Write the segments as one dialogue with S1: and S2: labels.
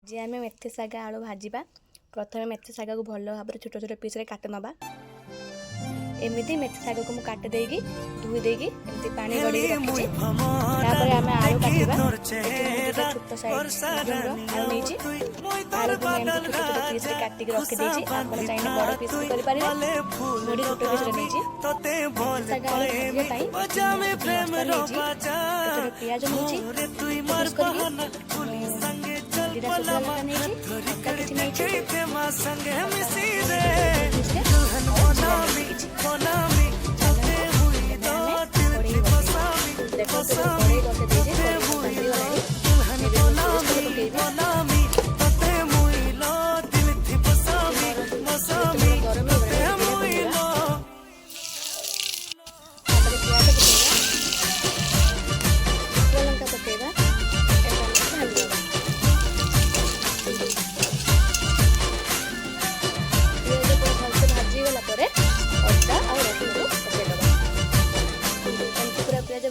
S1: जे आम मेथी शाग आलू भाजवा प्रथम मेथी शाग को भल भाव छोट छोट पीस काटि नवा एमती मेथी शाग को मुझे काटे देगी धोई देगी एमती पानी गड़ी रखी आम आलू काटा छोट साइज आलू नहीं आलू को मुझे छोट छोट पीस काटिक रखी आप चाहिए बड़ पीस भी करेंगे मुझे छोट पीस नहीं शाग आलू भाजवा पियाज नहीं जीरा शुक्ला लगा नहीं किसी नहीं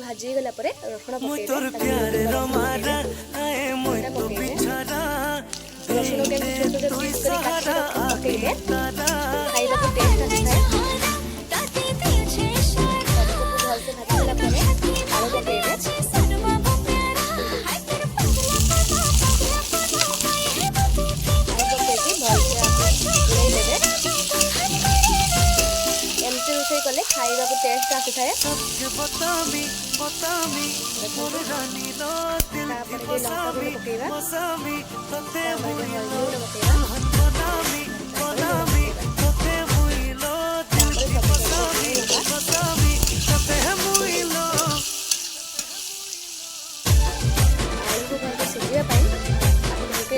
S1: भाजी गला परे रसुण पकेइबे रसुण के छोट छोट पीस करी काट पकेइबे खाइबा को टेस्ट आसे भल से भाजी गला परे आलू पकेइबे रोषे कले खाइबा को टेस्ट आसी थाए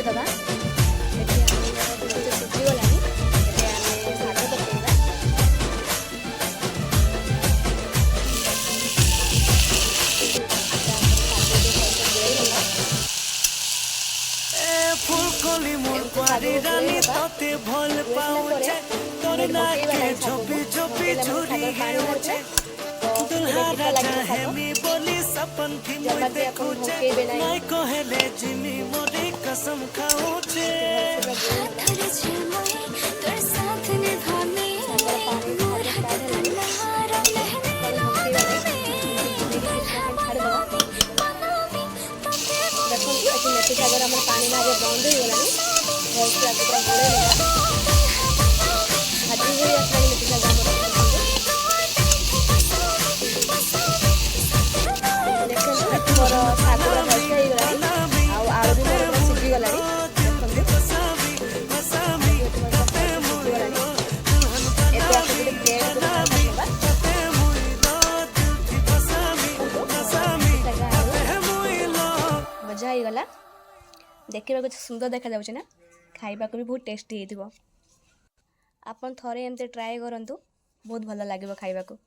S1: दबा
S2: फुलकली मोर क्वारी रानी तते भल पाउछे तोर नाके झोपी झोपी झुरी हेउछे दुल्हा राजा हेमी बोली सपन थी मोय देखुछे नाय कहेले जिमी मोरी कसम खाउछे थर छे मोय तोर साथ निभाने मोर हाथ तन्हारा
S1: मेथी शाग पानी ना बंद हो गला भल से आगे पूरा गोड़े लगा भाजी हुई आसला मेथी शाग मोर शाग पूरा भल से हो गला आलू भी मोर सिझी गला मजा ही गला देखा सुंदर देखा जाऊँ ना खाइबा को भी बहुत टेस्टी हो आपन थरे एमते ट्राए करंतु बहुत भल लगे खाइबा को।